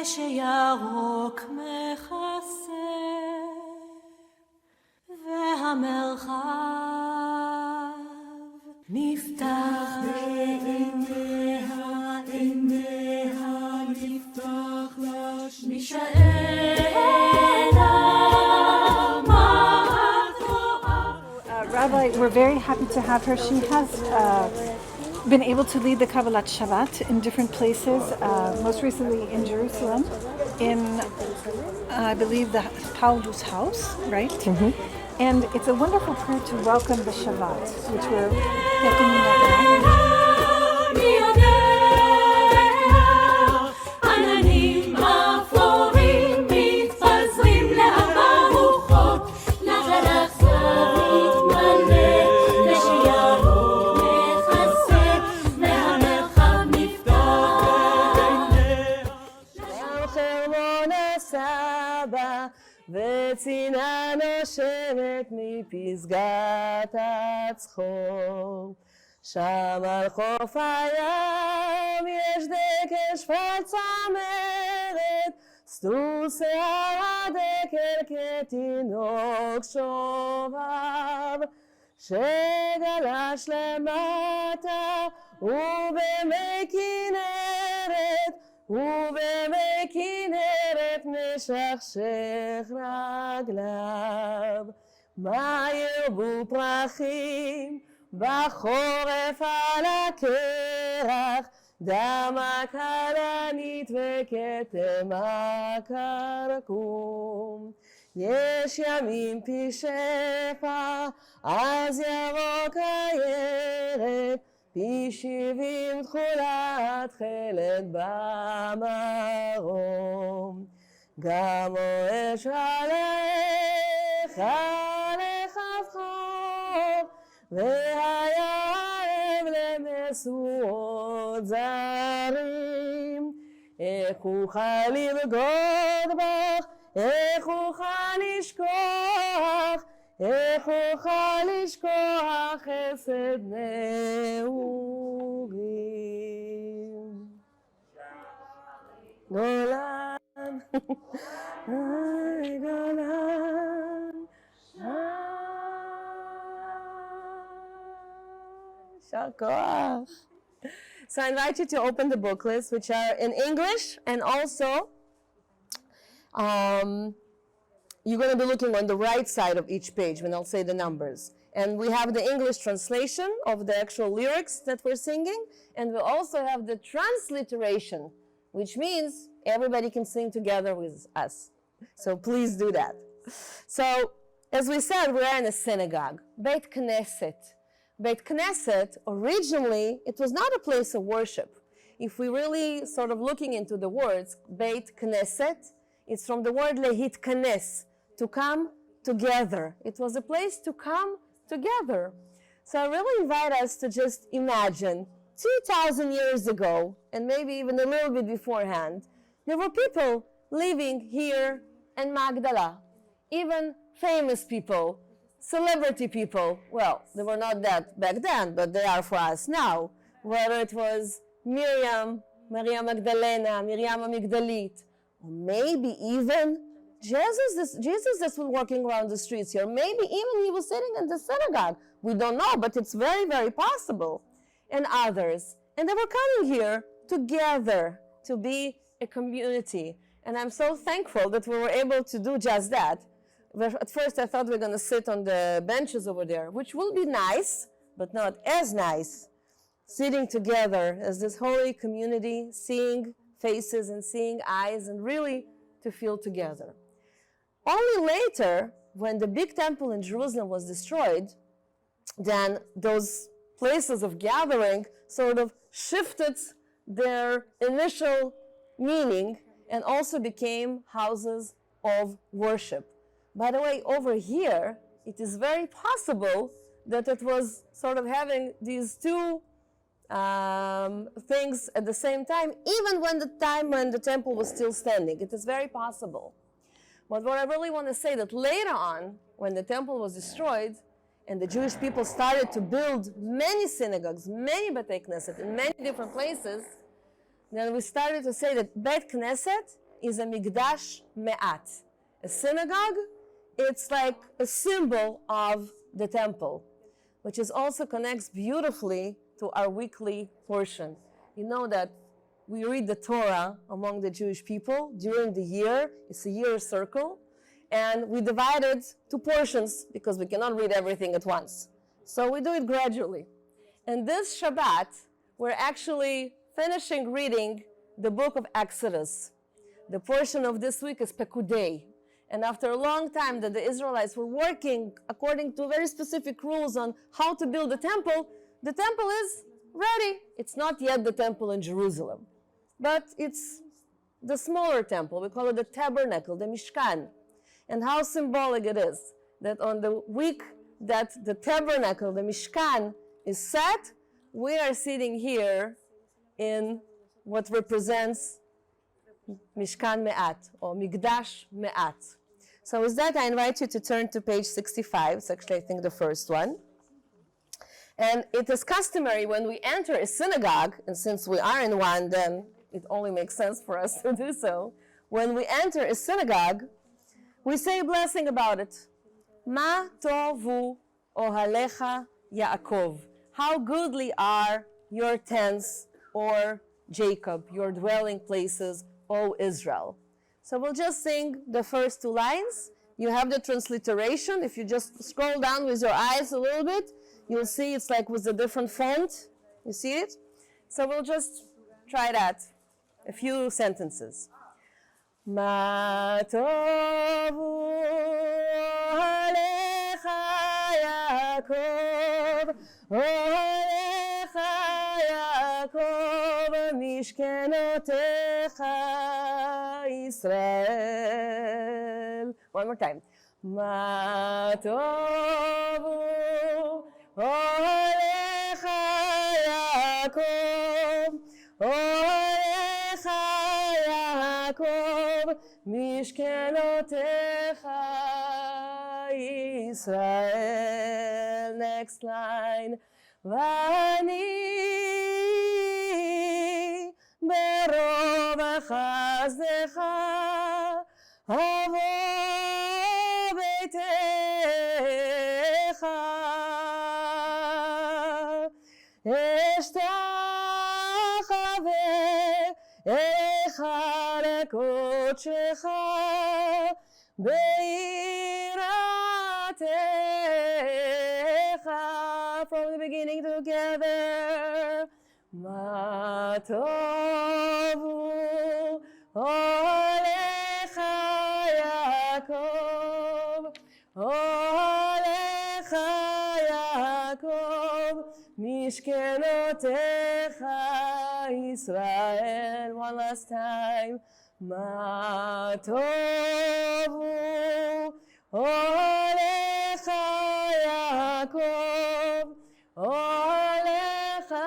דשא ירוק מכסה והמרחב נפתח עיניה נפתח לך מישאלה Rabbi, we're very happy to have her. She has been able to lead the Kabbalat Shabbat in different places, most recently in Jerusalem, in, I believe, the Paulus house, right? Mm-hmm. And it's a wonderful prayer to welcome the Shabbat, which we're welcoming right now. וצינה נושבת מפסגת הצחור שם על חוף הים יש דקל שפת צמרת סטור שיער הדקל כתינוק שובב שגלש למטה ובמי כנרת ובמי כנרת משכשך רגליו מה ירבו פרחים בחורף על הקרח דמה כלנית וכתם הכרכום יש ימים פי שפע אז ירוק הירק פי 70 תכולת תכלת במרום גם אש עליך לכבחור והערב למשואות זרים איך אוכל לבגוד בך איך אוכל לשכוח איך אוכל לשכוח חסד נעורים גולן גולן יישר כוח. So I invite you to open the booklets which are in English and also you're going to be looking on the right side of each page when I'll say the numbers. And we have the English translation of the actual lyrics that we're singing. And we also have the transliteration, which means everybody can sing together with us. So please do that. So, as we said, we're in a synagogue, Beit Knesset. Beit Knesset, originally, it was not a place of worship. If we really sort of looking into the words, Beit Knesset, it's from the word lehit kanes, to come together. It was a place to come together. So I really invite us to just imagine 2,000 years ago, and maybe even a little bit beforehand, there were people living here in Magdala, even famous people, celebrity people. Well, they were not that back then, but they are for us now. Whether it was Miriam, Maria Magdalena, Miriam Amigdalit, or maybe even Jesus that was walking around the streets here. Maybe even he was sitting in the synagogue. We don't know, but it's very, very possible. And others. And they were coming here together to be a community. And I'm so thankful that we were able to do just that. At first I thought we were going to sit on the benches over there, which will be nice, but not as nice. Sitting together as this holy community, seeing faces and seeing eyes and really to feel together. Only later, when the big temple in Jerusalem was destroyed, then those places of gathering sort of shifted their initial meaning and also became houses of worship. By the way, over here, it is very possible that it was sort of having these two things at the same time, even when the temple was still standing. It is very possible. But what I really want to say that later on, when the temple was destroyed, and the Jewish people started to build many synagogues, many Beit Knesset in many different places, then we started to say that Beit Knesset is a Mikdash Me'at. A synagogue, it's like a symbol of the temple, which is also connects beautifully to our weekly portion. You know that we read the Torah among the Jewish people during the year. It's a year circle. And we divide it to portions because we cannot read everything at once. So we do it gradually. And this Shabbat, we're actually finishing reading the book of Exodus. The portion of this week is Pekudei. And after a long time that the Israelites were working according to very specific rules on how to build the temple is ready. It's not yet the temple in Jerusalem, but it's the smaller temple. We call it the tabernacle, the Mishkan. And how symbolic it is that on the week that the tabernacle, the Mishkan, is set, we are sitting here in what represents Mishkan Me'at, or Mikdash Me'at. So with that, I invite you to turn to page 65. It's actually, I think, the first one. And it is customary when we enter a synagogue, and since we are in one, then it only makes sense for us to do so. When we enter a synagogue, we say a blessing about it. Ma tovu ohalecha Yaakov. How goodly are your tents, or Jacob, your dwelling places, O Israel. So we'll just sing the first two lines. You have the transliteration. If you just scroll down with your eyes a little bit, you'll see it's like with a different font. You see it? So we'll just try that. A few sentences. Ma tovu alecha Yaakov, alecha Yaakov, mishkenotecha Israel. One more time. Ma tovu alecha Yaakov, alecha Yaakov, mishkenotecha Israel. Next line. Vani berov chazdecha avo beitecha eshtachave echa lekotchecha beiratecha. From the beginning together. Ma tovu olecha Yaakov, olecha Yaakov, mishkenotecha Israel. One last time. Ma tovu olecha Yaakov, olecha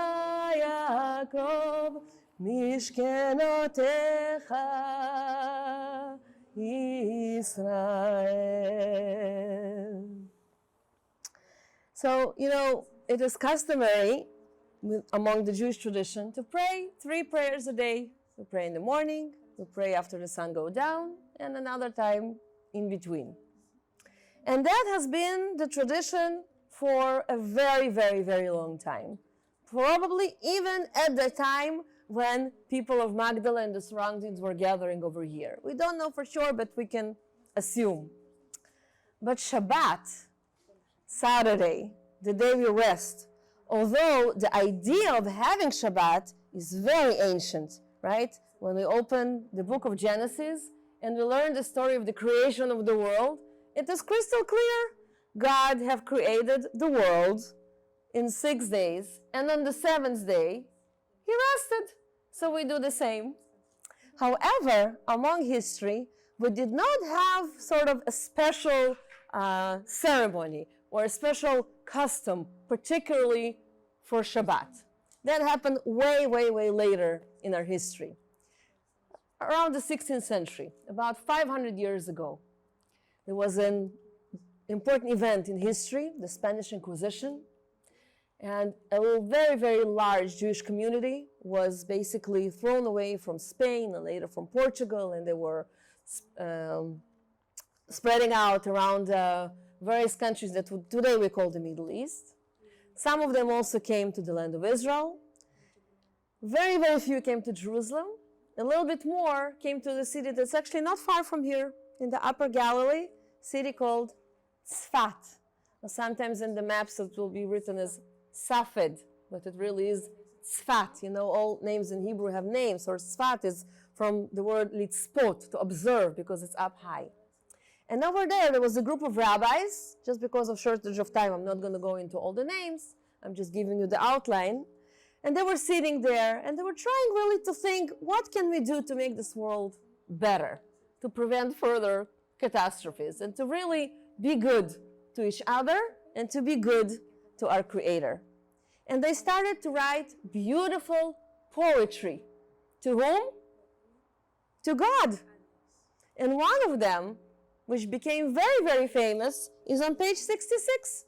Yaakov, mishkenotecha Israel. So, it is customary among the Jewish tradition to pray 3 prayers a day. We pray in the morning, we pray after the sun goes down, and another time in between. And that has been the tradition for a very, very, very long time. Probably even at the time when people of Magdala and the surroundings were gathering over here. We don't know for sure, but we can assume. But Shabbat, Saturday, the day we rest, although the idea of having Shabbat is very ancient, right? When we open the book of Genesis and we learn the story of the creation of the world, it is crystal clear. God have created the world in 6 days, and on the 7th day, he rested. So we do the same. However, among history, we did not have sort of a special ceremony or a special custom, particularly for Shabbat. That happened way, way, way later in our history. Around the 16th century, about 500 years ago, there was an important event in history, the Spanish Inquisition. And a very, very large Jewish community was basically thrown away from Spain and later from Portugal, and they were spreading out around various countries that today we call the Middle East. Some of them also came to the land of Israel. Very, very few came to Jerusalem. A little bit more came to the city that's actually not far from here, in the Upper Galilee, city called Tzfat. Or sometimes in the maps it will be written as Safed, but it really is Tzfat. You know, all names in Hebrew have names, or Tzfat is from the word litzpot, to observe, because it's up high. And over there was a group of rabbis. Just because of shortage of time, I'm not going to go into all the names. I'm just giving you the outline. And they were sitting there, and they were trying really to think, what can we do to make this world better, to prevent further catastrophes, and to really be good to each other and to be good to our Creator. And they started to write beautiful poetry. To whom? To God. And one of them, which became very, very famous, is on page 66.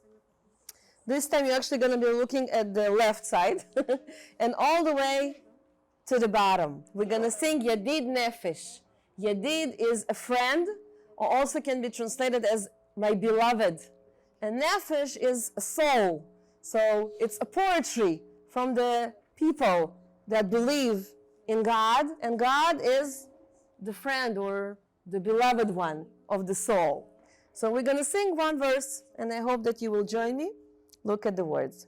This time you're actually going to be looking at the left side and all the way to the bottom. We're going to sing Yadid Nefesh. Yadid is a friend, or also can be translated as my beloved. And Nefesh is a soul. So it's a poetry from the people that believe in God, and God is the friend or the beloved one of the soul. So we're going to sing one verse, and I hope that you will join me. Look at the words.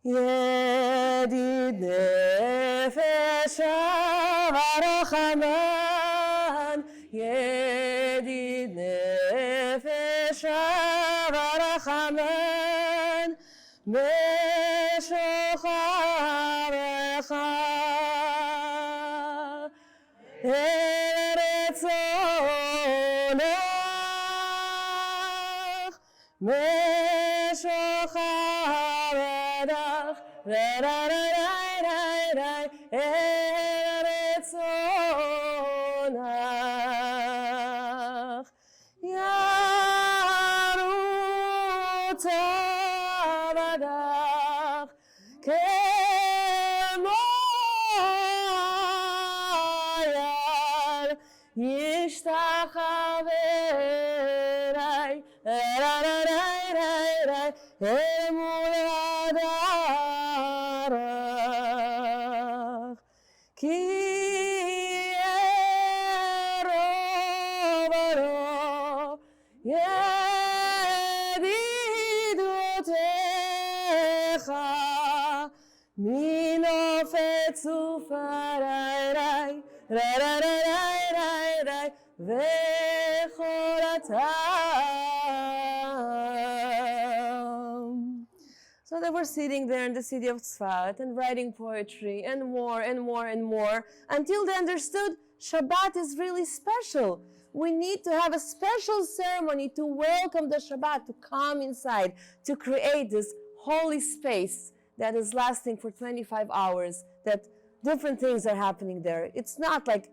Yedid nefesh v'rachaman, Yedid nefesh v'rachaman, meshocharecha eretz onach, meshocharedach, eretz onach, yarut avadach, kemoyar, yishtachaverai, emuladach, ki erovaro, yedidutecha, minofetz ufarai, vechoratam. So they were sitting there in the city of Tzfat and writing poetry and more and more and more until they understood Shabbat is really special. We need to have a special ceremony to welcome the Shabbat, to come inside, to create this holy space that is lasting for 25 hours, that different things are happening there. It's not like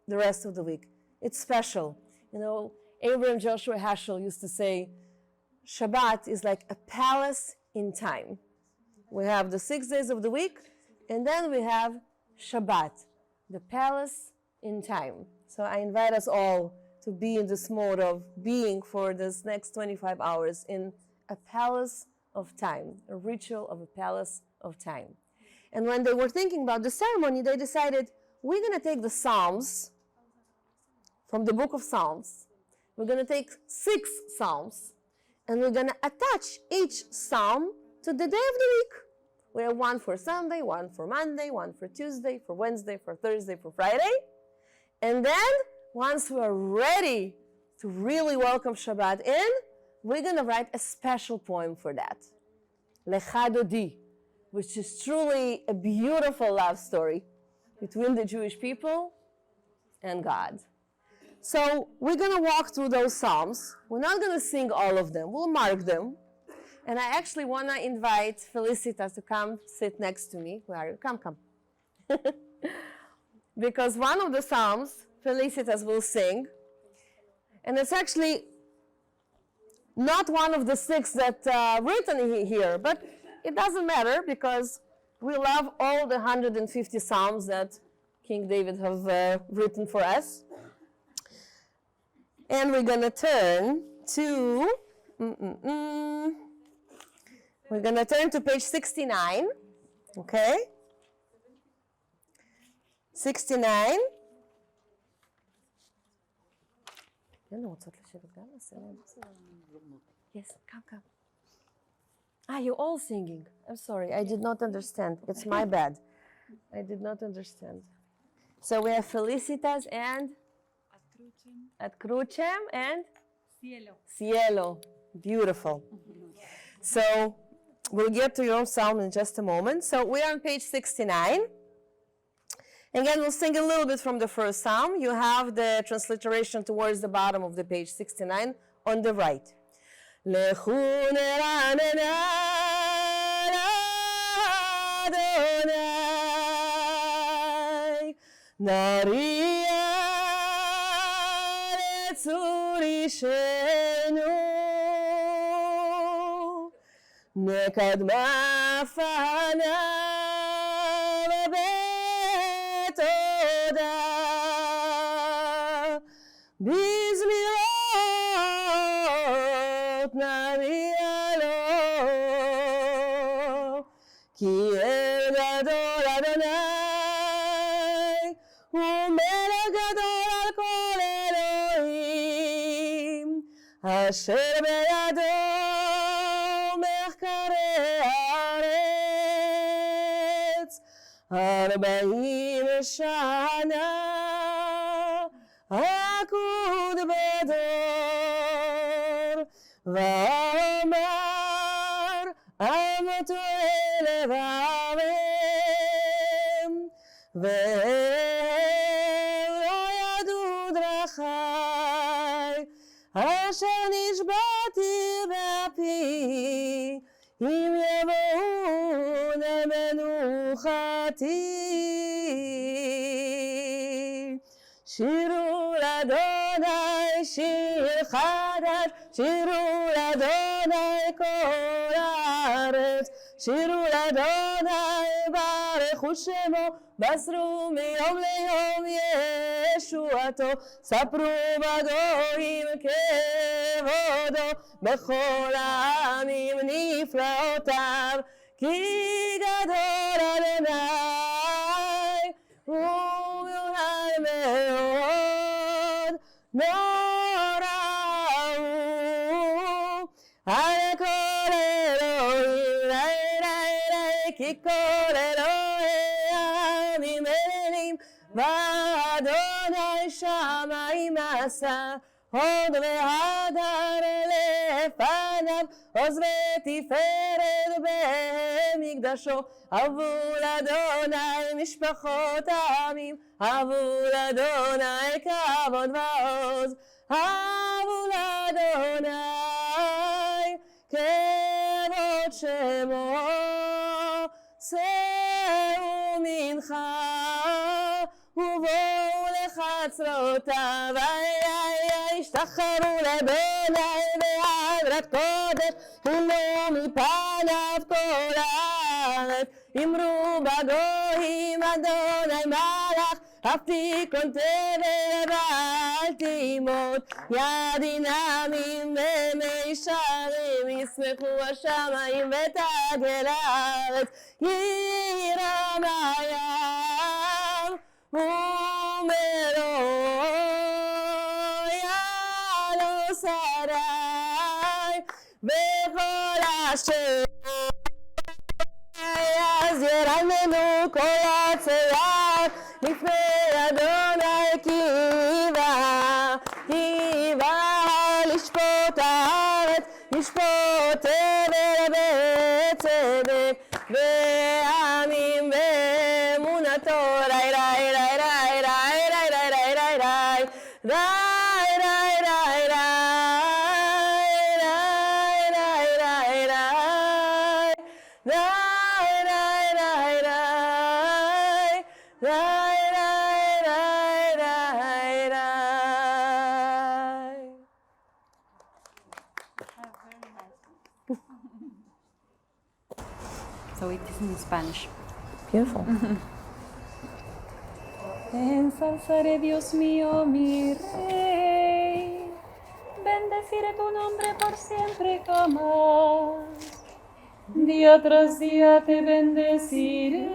the rest of the week. It's special. You know, Abraham Joshua Heschel used to say, Shabbat is like a palace in time. We have the 6 days of the week, and then we have Shabbat, the palace in time. So I invite us all to be in this mode of being for this next 25 hours in a palace of time, a ritual of a palace of time. And when they were thinking about the ceremony, they decided, we're going to take the Psalms from the book of Psalms. We're going to take 6 Psalms, and we're going to attach each Psalm to the day of the week. We have one for Sunday, one for Monday, one for Tuesday, for Wednesday, for Thursday, for Friday. And then, once we're ready to really welcome Shabbat in, we're going to write a special poem for that. Lecha Dodi, which is truly a beautiful love story between the Jewish people and God. So we're going to walk through those Psalms. We're not going to sing all of them. We'll mark them. And I actually want to invite Felicitas to come sit next to me. Where are you? Come. Because one of the Psalms, Felicitas will sing. And it's actually not one of the 6 that written here, but it doesn't matter because we love all the 150 Psalms that King David have written for us. And we're going to turn to, we're going to turn to page 69, okay? 69. Yes, come. You're all singing. I'm sorry, I did not understand. It's my bad. I did not understand. So we have Felicitas and At Crucem and Cielo. Beautiful. So we'll get to your psalm in just a moment. So we're on page 69. Again, we'll sing a little bit from the first psalm. You have the transliteration towards the bottom of the page 69 on the right. Lechu neranena Adonai, nariya letzur ishenu, nekadma fanav betoda, bizmirot nariya lo, ki el gadol Adonai, umelech gadol al kol Elohim, asher beyado מחקרי הארץ, 40 שנה אקוד בדור, ואומר עמתו לבבם, והם לא ידעו דרכי, אשר נשבעתי באפי, אם יבואו למנוחתי. שירו לאדוני שיר חדש, שירו לאדוני כל הארץ, שירו לאדוני ברכו שמו, בסרו מיום ליום ישועתו, ספרו בגויים כבודו, בכל העמים נפלאותיו, כי גדול אדוני ומיוחד מאוד, נורא הוא על כל אלוהים, כי כל אלוהי העמים אלים, ואדוני שמיים עשה, הוד והדר לפניו, עוז ותפארת במקדשו, אבו לאדוני משפחות העמים, אבו לאדוני כבוד ועוז, אבו לאדוני כבוד שמו, שאו מנחה ובואו לחצרותיו, השתחררו לאדוני בעבודת קודש, הנו מפניו כל הארץ, אמרו בגויים אדוני מלך, אף תיכון תבל ואל תימות, יד עינמים ומישרים, ישמחו השמיים ותגל הארץ, ירם הים ומלואו, יעלו שרי וכל אשר, אז ירננו כל הצוות לפני אדוני, כי בא לשפוט הארץ, לשפוט עבר בצדק, ועמים באמונתו, רי רי רי רי רי רי רי רי רי רי רי So it is in Spanish. Beautiful. Ensalzaré, Dios mío, mi Rey. Bendeciré tu nombre por siempre jamás. Día tras día te bendeciré.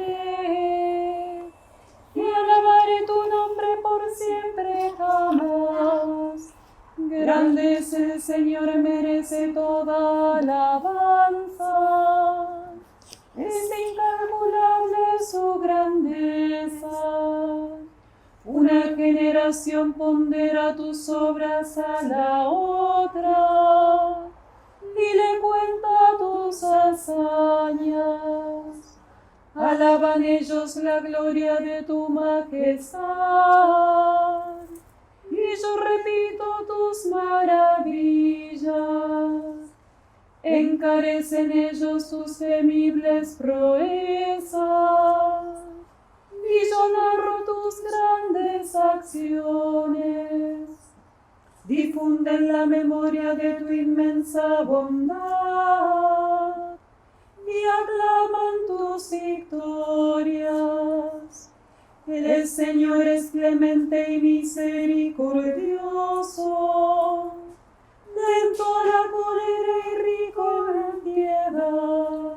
Y alabaré tu nombre por siempre jamás. Grande es el Señor, merece toda alabanza. Es incalculable su grandeza. Una generación pondera tus obras a la otra y le cuenta tus hazañas. Alaban ellos la gloria de tu majestad. Y yo repito tus maravillas. Encarecen ellos tus temibles proezas. Y yo narro tus grandes acciones. Difunden la memoria de tu inmensa bondad. Y aclaman tus victorias. El Señor es clemente y misericordioso, lento a la cólera y rico en piedad.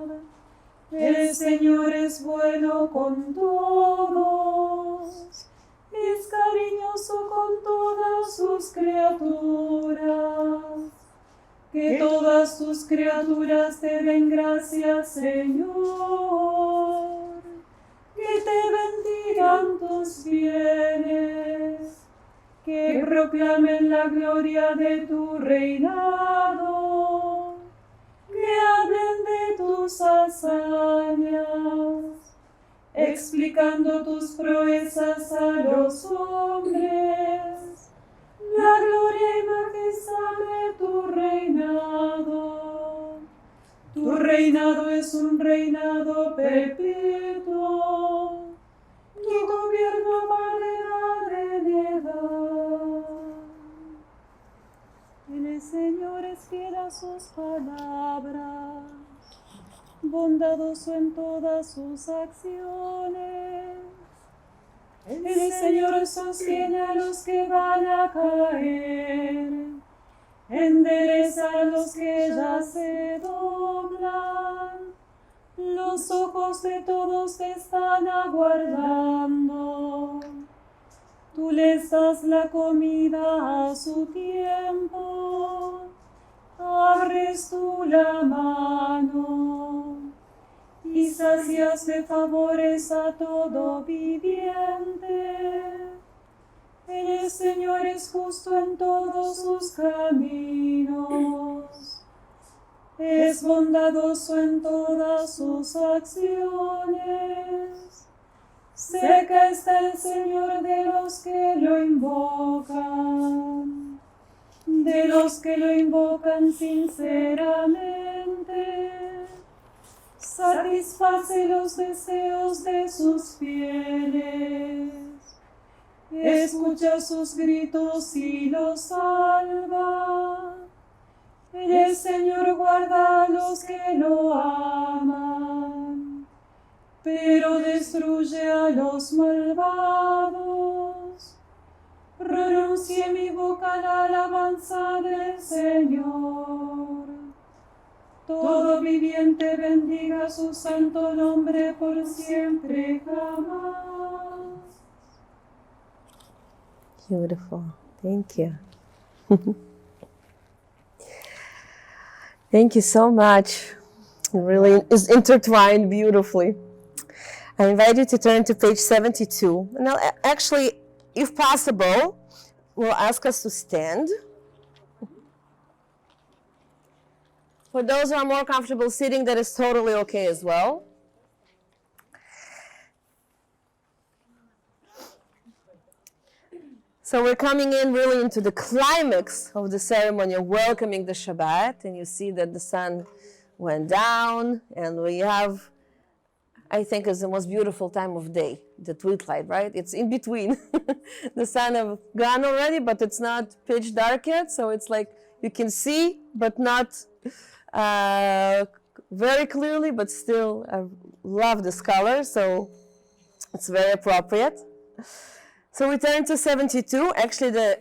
El Señor es bueno con todos, es cariñoso con todas sus criaturas. Que todas tus criaturas te den gracias, Señor. Que te bendigan tus bienes, que proclamen la gloria de tu reinado, que hablen de tus hazañas, explicando tus proezas a los hombres, la gloria y majestad de tu reinado. Tu reinado es un reinado perpetuo, y tu gobierno va de edad en edad. El Señor es fiel a sus palabras, bondadoso en todas sus acciones. El Señor sostiene a los que van a caer, endereza a los que ya se doblan. Los ojos de todos te están aguardando. Tú les das la comida a su tiempo. Abres tú la mano y sacias de favores a todo viviente. El Señor es justo en todos sus caminos. Es bondadoso en todas sus acciones. Cerca está el Señor de los que lo invocan, de los que lo invocan sinceramente. Satisface los deseos de sus fieles. Escucha sus gritos y los salva. El Señor guarda a los que lo aman, pero destruye a los malvados. Pronuncie mi boca la alabanza del Señor. Todo viviente bendiga su santo nombre por siempre jamás. Beautiful. Thank you. Thank you so much. It really is intertwined beautifully. I invite you to turn to page 72. Now, actually, if possible, we'll ask us to stand. For those who are more comfortable sitting, that is totally okay as well. So we're coming in really into the climax of the ceremony of welcoming the Shabbat, and you see that the sun went down, and we have, I think, is the most beautiful time of day, the twilight, right? It's in between. The sun have gone already, but it's not pitch dark yet, so it's like you can see, but not very clearly, but still I love this color, so it's very appropriate. So we turn to 72. Actually, the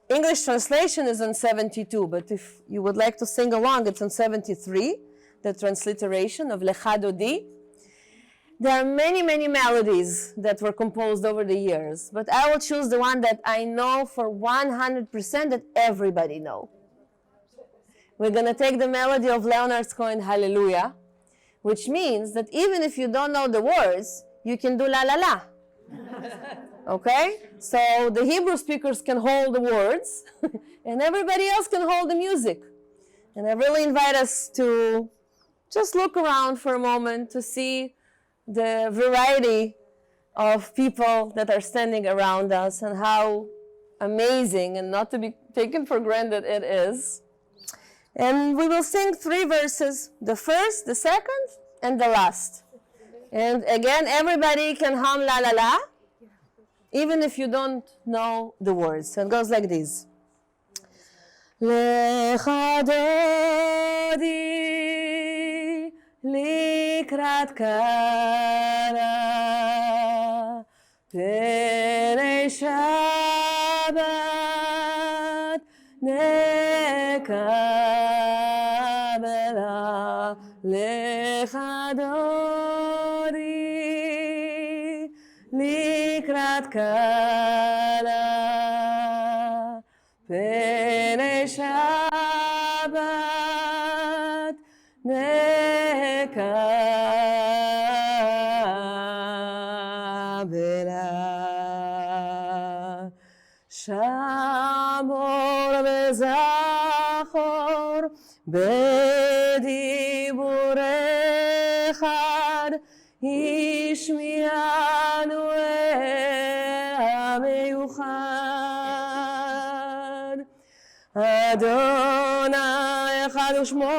English translation is on 72, but if you would like to sing along, it's on 73, the transliteration of Lecha Dodi. There are many, many melodies that were composed over the years, but I will choose the one that I know for 100% that everybody knows. We're going to take the melody of Leonard Cohen, Hallelujah, which means that even if you don't know the words, you can do la la la. Okay? So the Hebrew speakers can hold the words, and everybody else can hold the music. And I really invite us to just look around for a moment to see the variety of people that are standing around us and how amazing and not to be taken for granted it is. And we will sing 3 verses, the first, the second, and the last. And again, everybody can hum la la la, even if you don't know the words. So it goes like this. Lecha Dodi likrat kara Perei Shabbat nekabela Lecha Dodi likrat kara Perei Shabbat nekabela Shamor vezachor bedibur echad ishmianu hameyuchad Adonai echad u'shmo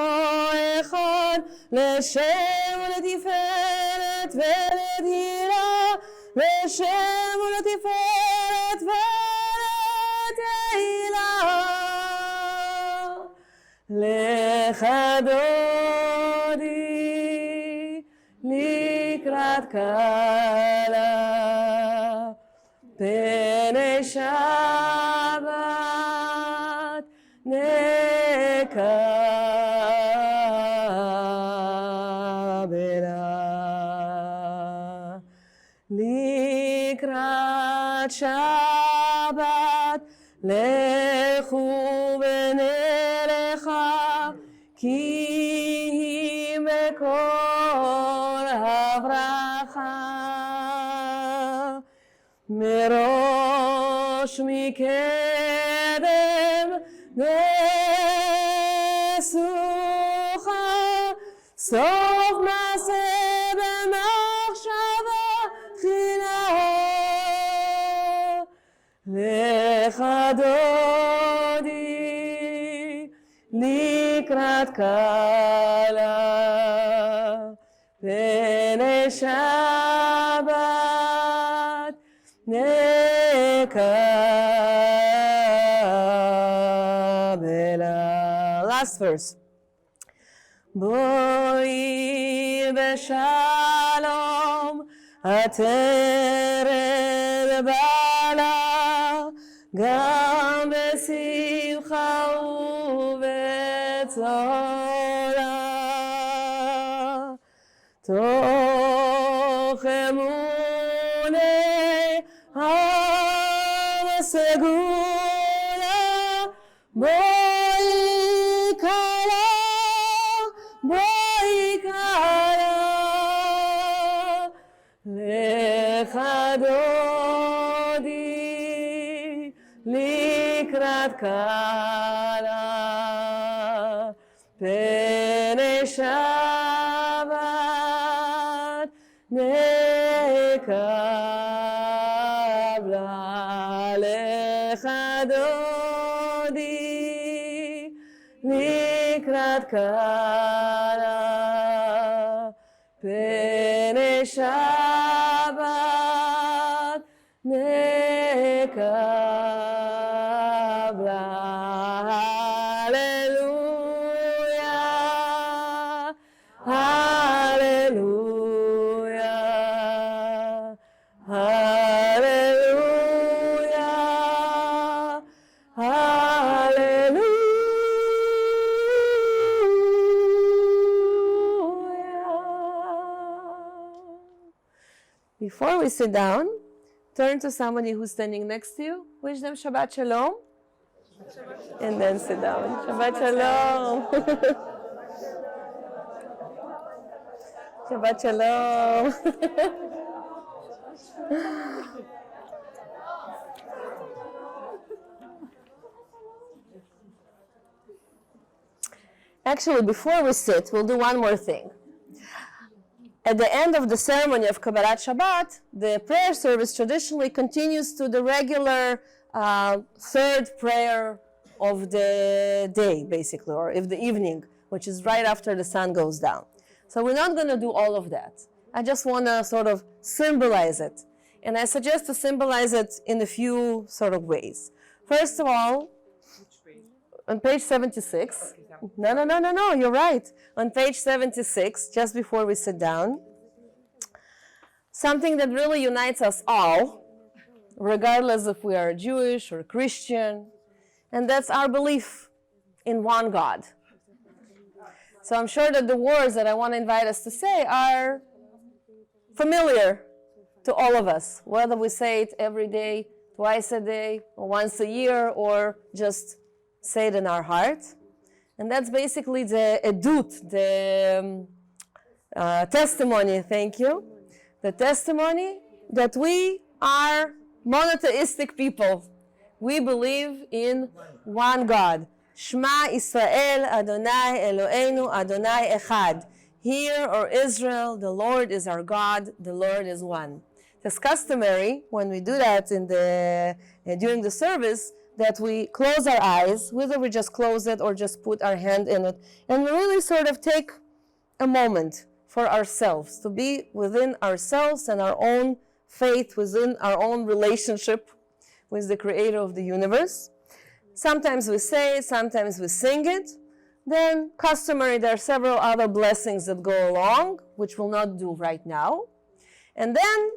echad leshem u'letiferet ve'ledira leshem u'letiferet ve'letehila Lecha Dodi likrat kala Penei Shabbat nekabela Likrat Shabbat lechu v'nelecha ki mekor havracha merosh mikedem nesucha sof maseh b'machshava china Lecha Dodi likrat kala Penei Shabbat nekabela Last verse. Boi b'shalom atered bala גם בשמחה ובצולה תוך אמוני הסגולה בואי קלה לך דודי likrat kala Penei Shabbat nekabla Lecha Dodi likrat kala Penei Shabbat nekabla Hallelujah Before we sit down, turn to somebody who's standing next to you. Wish them Shabbat Shalom. And then sit down. Shabbat Shalom. Shabbat Shalom. Actually, before we sit, we'll do one more thing. At the end of the ceremony of Kabbalat Shabbat, the prayer service traditionally continues to the regular third prayer of the day, basically, or of the evening, which is right after the sun goes down. So we're not going to do all of that. I just want to sort of symbolize it. And I suggest to symbolize it in a few sort of ways. First of all, on page 76, no, you're right. On page 76, just before we sit down, something that really unites us all, regardless if we are Jewish or Christian, and that's our belief in one God. So I'm sure that the words that I want to invite us to say are familiar to all of us, whether we say it every day, twice a day, or once a year, or just say it in our heart. And that's basically the edut, the testimony, thank you. The testimony that we are monotheistic people. We believe in one God. Shema Israel, Adonai Eloheinu, Adonai Echad. Hear, O Israel, the Lord is our God, the Lord is one. It's customary when we do that during the service that we close our eyes, whether we just close it or just put our hand in it, and we really sort of take a moment for ourselves, to be within ourselves and our own faith, within our own relationship with the creator of the universe. Sometimes we say it, sometimes we sing it. Then customary, there are several other blessings that go along, which we'll not do right now. And then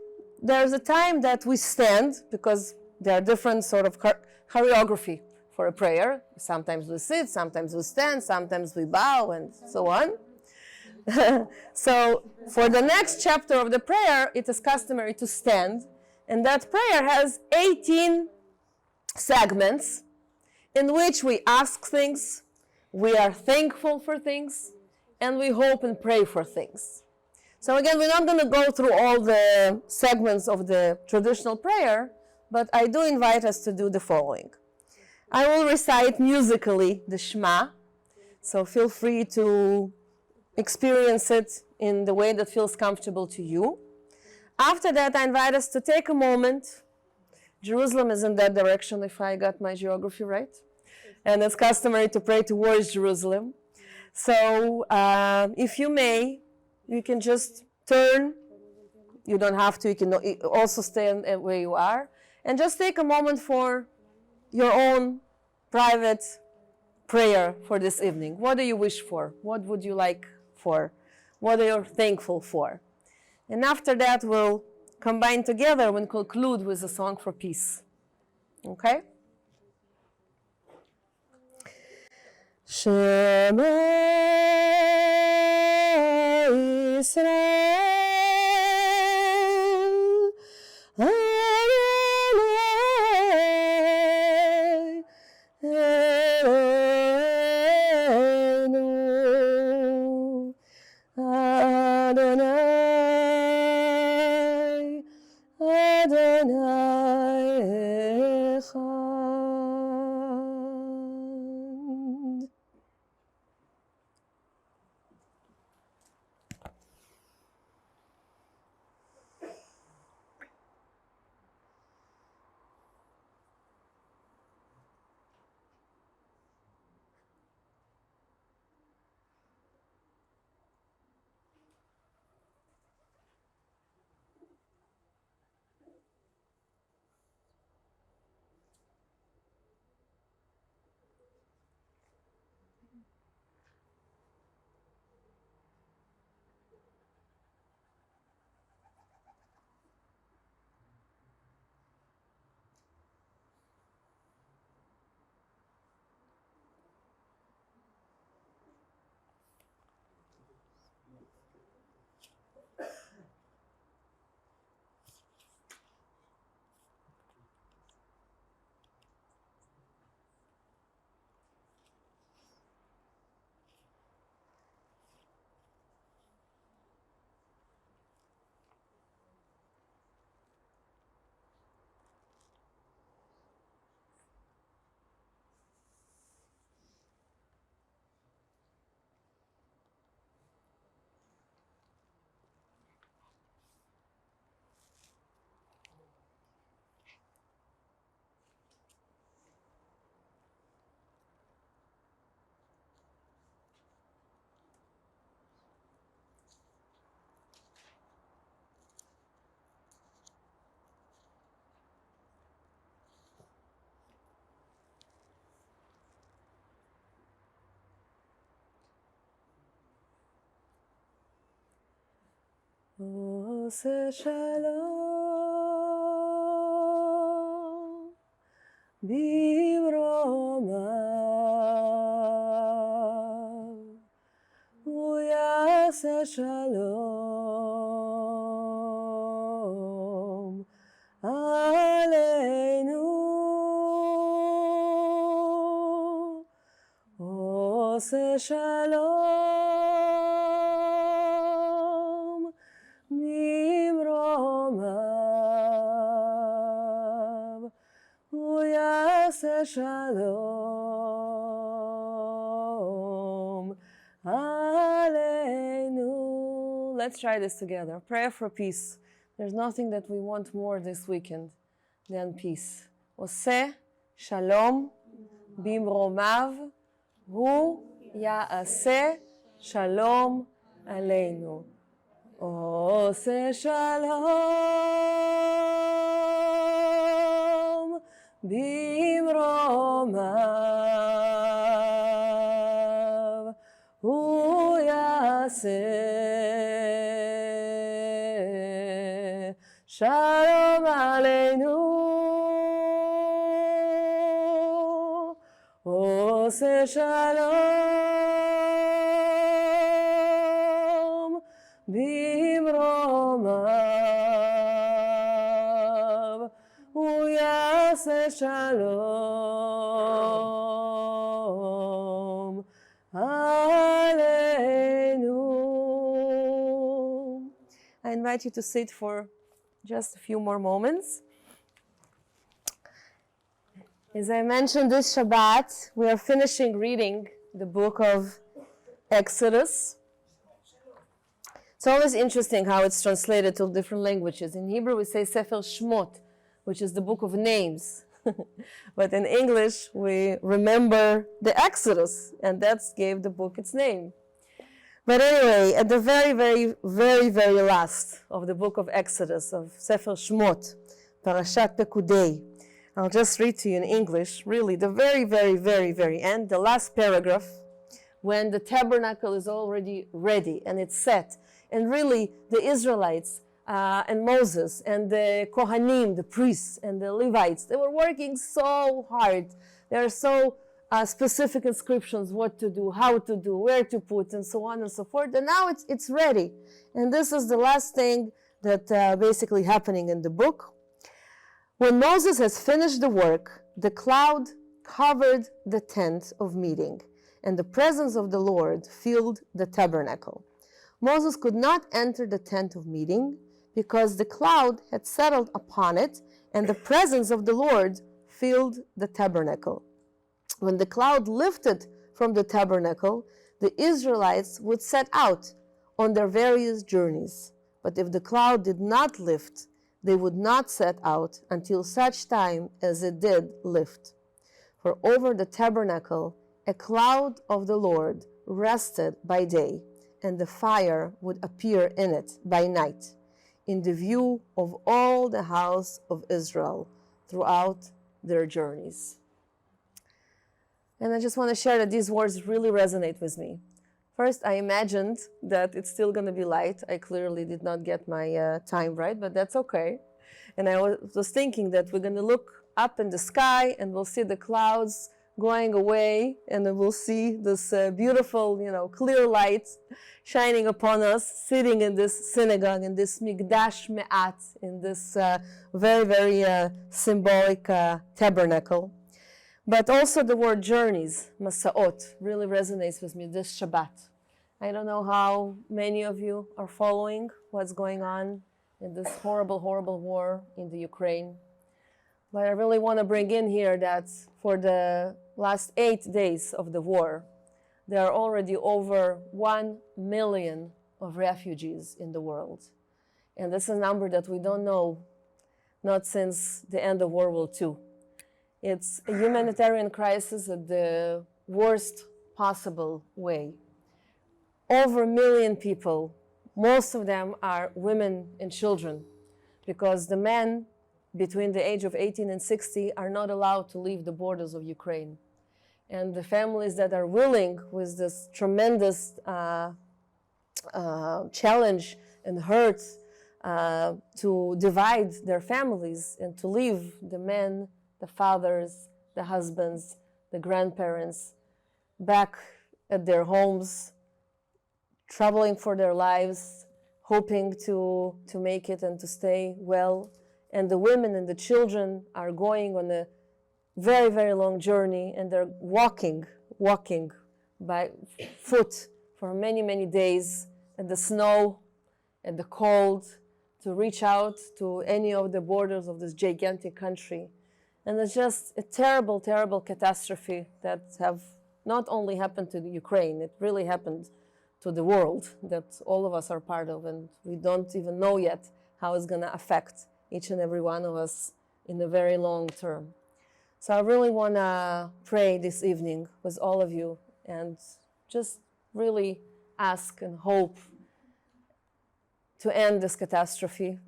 there's a time that we stand, because there are different sort of choreography for a prayer. Sometimes we sit, sometimes we stand, sometimes we bow, and so on. So for the next chapter of the prayer, it is customary to stand, and that prayer has 18 segments in which we ask things, we are thankful for things, and we hope and pray for things. So again, we're not going to go through all the segments of the traditional prayer, but I do invite us to do the following. I will recite musically the Shema, so feel free to experience it in the way that feels comfortable to you. After that, I invite us to take a moment. Jerusalem is in that direction, if I got my geography right. And it's customary to pray towards Jerusalem. So if you may, you can just turn. You don't have to. You can also stand where you are. And just take a moment for your own private prayer for this evening. What do you wish for? What would you like for? What are you thankful for? And after that, we'll combine together and conclude with a song for peace. Okay? Shema Israel, Adonai Eloheinu, Adonai, Adonai Echad. עושה שלום במרומיו, הוא יעשה שלום עלינו, עושה שלום ממרומיו, הוא יעשה שלום עלינו. Let's try this together. Prayer for peace. There's nothing that we want more this weekend than peace. עושה שלום במרומיו, הוא יעשה שלום עלינו. עושה שלום במרומיו, הוא יעשה שלום עלינו. עושה שלום במרומיו, הוא יעשה שלום עלינו. I invite you to sit for just a few more moments. As I mentioned, this Shabbat, we are finishing reading the book of Exodus. It's always interesting how it's translated to different languages. In Hebrew, we say Sefer Shmot, which is the book of names. But in English, we remember the Exodus, and that gave the book its name. But anyway, at the very, very, very, very last of the book of Exodus, of Sefer Shmot, Parashat Pekudei, I'll just read to you in English, really, the very, very, very, very end, the last paragraph, when the tabernacle is already ready and it's set. And really, the Israelites and Moses and the Kohanim, the priests and the Levites, they were working so hard. There are so specific inscriptions, what to do, how to do, where to put, and so on and so forth. And now it's ready. And this is the last thing that basically happening in the book. When Moses has finished the work, the cloud covered the tent of meeting, and the presence of the Lord filled the tabernacle. Moses could not enter the tent of meeting because the cloud had settled upon it, and the presence of the Lord filled the tabernacle. When the cloud lifted from the tabernacle, the Israelites would set out on their various journeys. But if the cloud did not lift, they would not set out until such time as it did lift. For over the tabernacle, a cloud of the Lord rested by day, and the fire would appear in it by night, in the view of all the house of Israel throughout their journeys. And I just want to share that these words really resonate with me. First, I imagined that it's still going to be light. I clearly did not get my time right, but that's okay. And I was thinking that we're going to look up in the sky and we'll see the clouds going away, and then we'll see this beautiful, clear light shining upon us, sitting in this synagogue, in this Mikdash Me'at, in this very, very symbolic tabernacle. But also the word journeys, Masaot, really resonates with me this Shabbat. I don't know how many of you are following what's going on in this horrible, horrible war in the Ukraine. But I really want to bring in here that for the last 8 days of the war, there are already over 1 million of refugees in the world. And this is a number that we don't know, not since the end of World War II. It's a humanitarian crisis at the worst possible way. Over 1 million people, most of them are women and children, because the men between the age of 18 and 60 are not allowed to leave the borders of Ukraine. And the families that are willing, with this tremendous challenge and hurt to divide their families and to leave the men, the fathers, the husbands, the grandparents back at their homes, troubling for their lives, hoping to make it and to stay well. And the women and the children are going on a very, very long journey, and they're walking by foot for many, many days in the snow, and the cold, to reach out to any of the borders of this gigantic country. And it's just a terrible, terrible catastrophe that have not only happened to the Ukraine, it really happened to the world that all of us are part of, and we don't even know yet how it's going to affect each and every one of us in the very long term. So I really want to pray this evening with all of you and just really ask and hope to end this catastrophe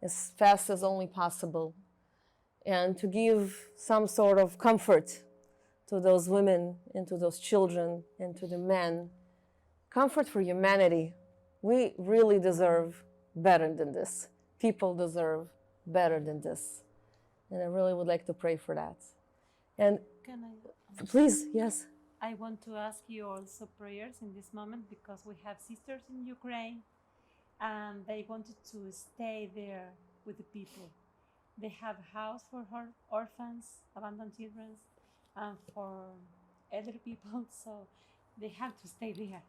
as fast as only possible, and to give some sort of comfort to those women and to those children and to the men. Comfort for humanity. We really deserve better than this. People deserve better than this. And I really would like to pray for that. And Can I? please, yes. I want to ask you also prayers in this moment, because we have sisters in Ukraine and they wanted to stay there with the people. They have a house for orphans, abandoned children, and for elderly people, so they have to stay there.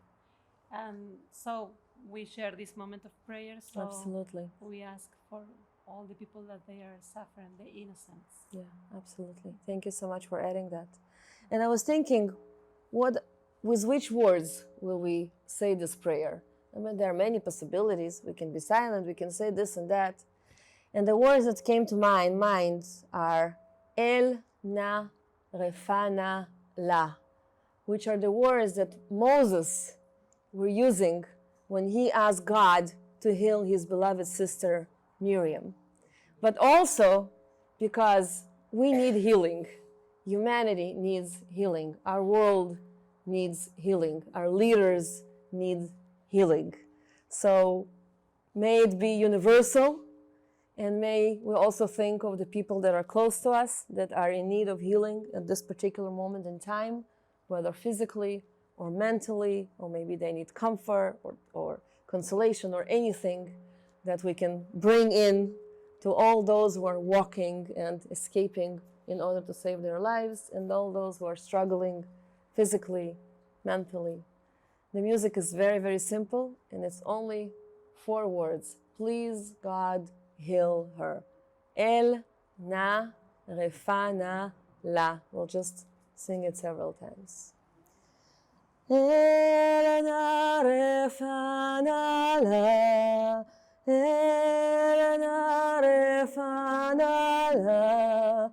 And so we share this moment of prayer. So Absolutely. we ask for all the people that they are suffering, the innocents. Yeah, absolutely. Thank you so much for adding that. And I was thinking, with which words will we say this prayer? I mean, there are many possibilities. We can be silent, we can say this and that. And the words that came to my mind are El na refana la, which are the words that Moses were using when he asked God to heal his beloved sister Miriam. But also because we need healing. Humanity needs healing. Our world needs healing. Our leaders need healing. So may it be universal, and may we also think of the people that are close to us that are in need of healing at this particular moment in time, whether physically or mentally, or maybe they need comfort or consolation or anything that we can bring in to all those who are walking and escaping in order to save their lives, and all those who are struggling physically, mentally. The music is very, very simple, and it's only 4 words. Please, God, heal her. El na refana la. We'll just sing it several times. El na refana la. El na refana la.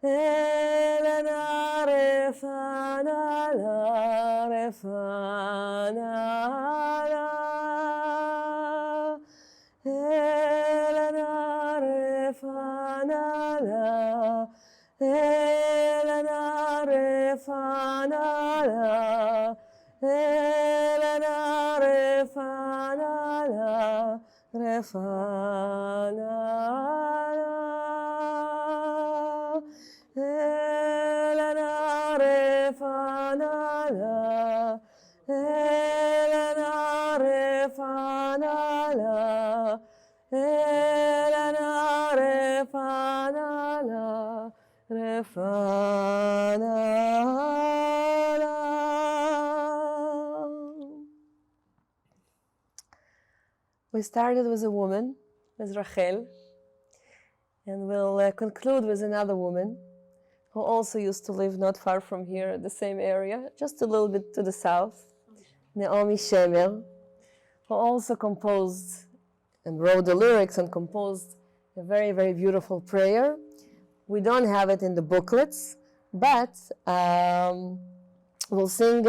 El na refana la. Refana la. El na refana la. El na refana la. El na refana la. Refana la. El na refana la. El na refana la. El na refana la. Refana la. We started with a woman, with Rachel, and we'll conclude with another woman who also used to live not far from here in the same area, just a little bit to the south, Naomi Shemer, who also composed and wrote the lyrics and composed a very, very beautiful prayer. We don't have it in the booklets, but we'll sing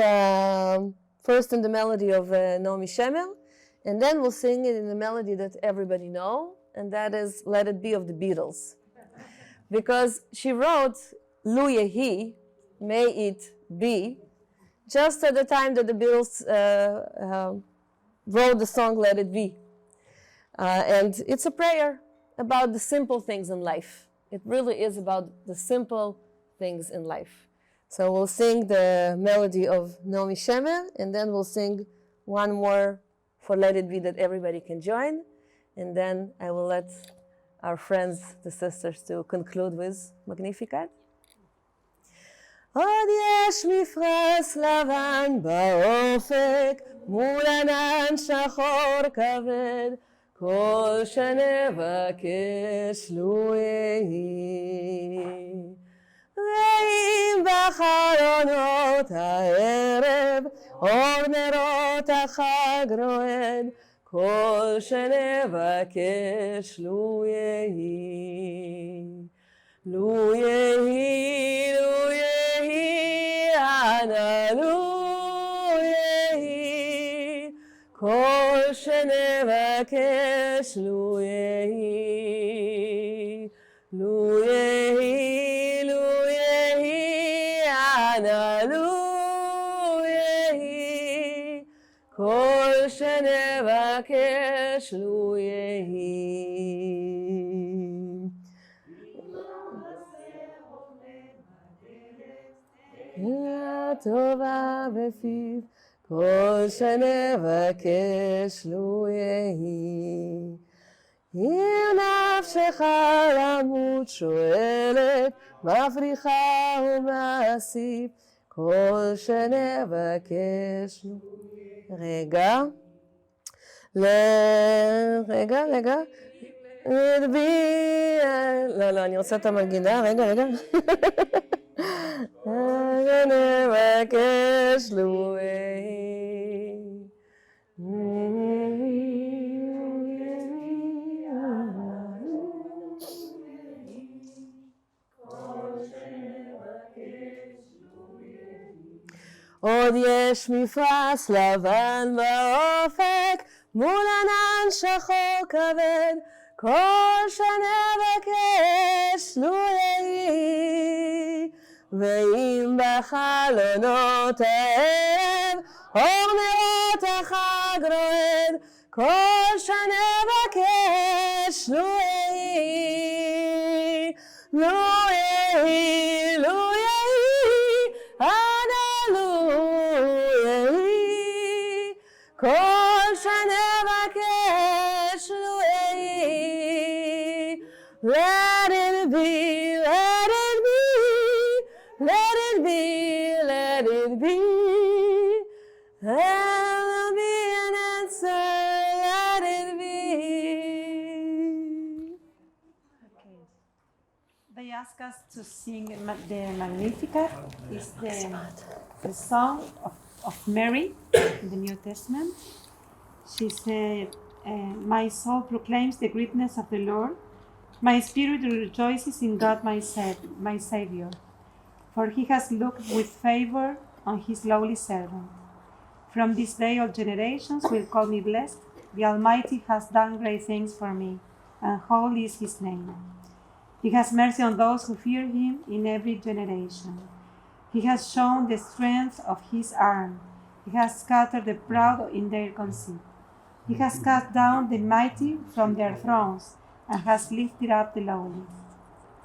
first in the melody of Naomi Shemer, and then we'll sing it in the melody that everybody know, and that is Let It Be of the Beatles. Because she wrote Lu Yehi, May It Be, just at the time that the Beatles wrote the song Let It Be. And it's a prayer about the simple things in life. It really is about the simple things in life. So we'll sing the melody of Nomi Shemer, and then we'll sing one more for Let It Be that everybody can join. And then I will let our friends, the sisters, to conclude with Magnificat. עוד יש מפרש לבן באופק, מול ענן שחור כבד, כל שנבקש לו יהי. ואם בחלונות הערב, אור נרות החג רועד, כל שנבקש לו יהי. לו יהי, לו יהי, אנא לו יהי, כל שנבקש לו יהי. לו יהי, לו יהי, אנא לו יהי, כל שנבקש לו יהי. טובה בפיו, כל שנבקש לו יהי. אם נפשך למות שואלת, מפריחה ומאסיף, כל שנבקש לו. רגע. לא, אני רוצה את המנגינה, רגע. נבקש לו יהי. עוד יש מפרש לבן באופק, מול ענן שחור כבד, כל שנבקש לו יהי. ואם בחלונות הערב, אור נרות החג רועד, כל שנבקש לו יהי. לו יהי, לו יהי, אנא לו יהי, כל שנבקש לו יהי. Let it be, let it be, let it be, let it be. There will be an answer, let it be. Okay. They ask us to sing the Magnificat. It's the song of Mary in the New Testament. She said, my soul proclaims the greatness of the Lord. My spirit rejoices in God my Savior, for he has looked with favor on his lowly servant. From this day all generations will call me blessed. The Almighty has done great things for me, and holy is his name. He has mercy on those who fear him in every generation. He has shown the strength of his arm. He has scattered the proud in their conceit. He has cast down the mighty from their thrones, and has lifted up the lowly.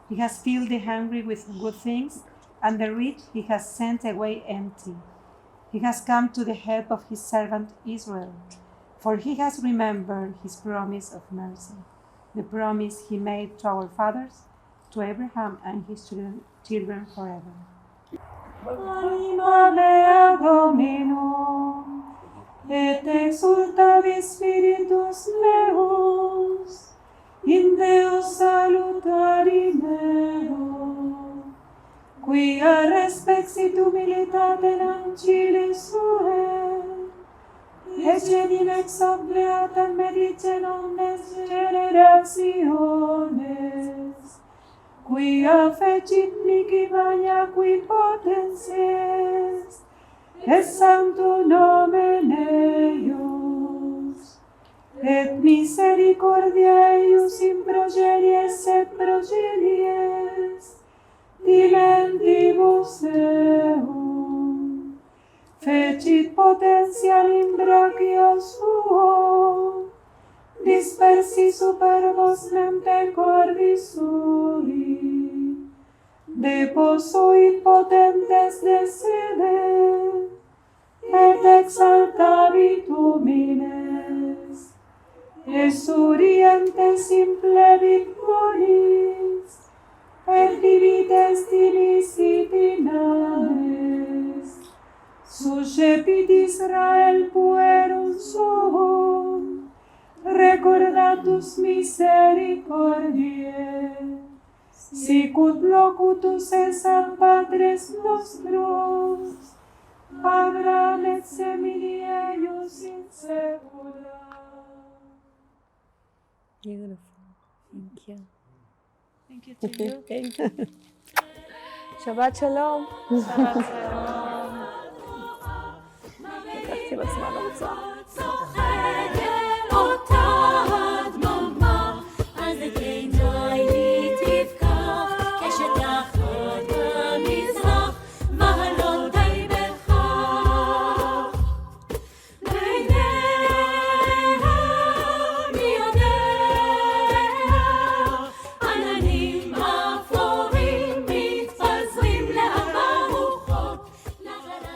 He has filled the hungry with good things, and the rich he has sent away empty. He has come to the help of his servant Israel, for he has remembered his promise of mercy, the promise he made to our fathers, to Abraham and his children forever. Anima mea Dominum, et exultavi spiritus meus, in Deo salutari meo, quia respexit humilitatem ancili suae, et genim ex obleatam medice omnes generationes, quia fecit mihi magna qui potens est, et sanctum nomen eius, et misericordia eius in progenies et progenies, dimentibus eum, fecit potential in brachio suo, disperse merci super vos mente cordis sui, deposuit potentes de sede, et exaltavit humines, esurientes implevit bonis, et divides dimisit inanes, suscepit Israel puerum suum, recordatus misericordiae, sicut locutus es ad patres nostros, Abraham et semini eius in secula. Beautiful. Thank you. Thank you to you. Thank you. Shabbat shalom. Shabbat shalom. לקחתי בצבא בצבא.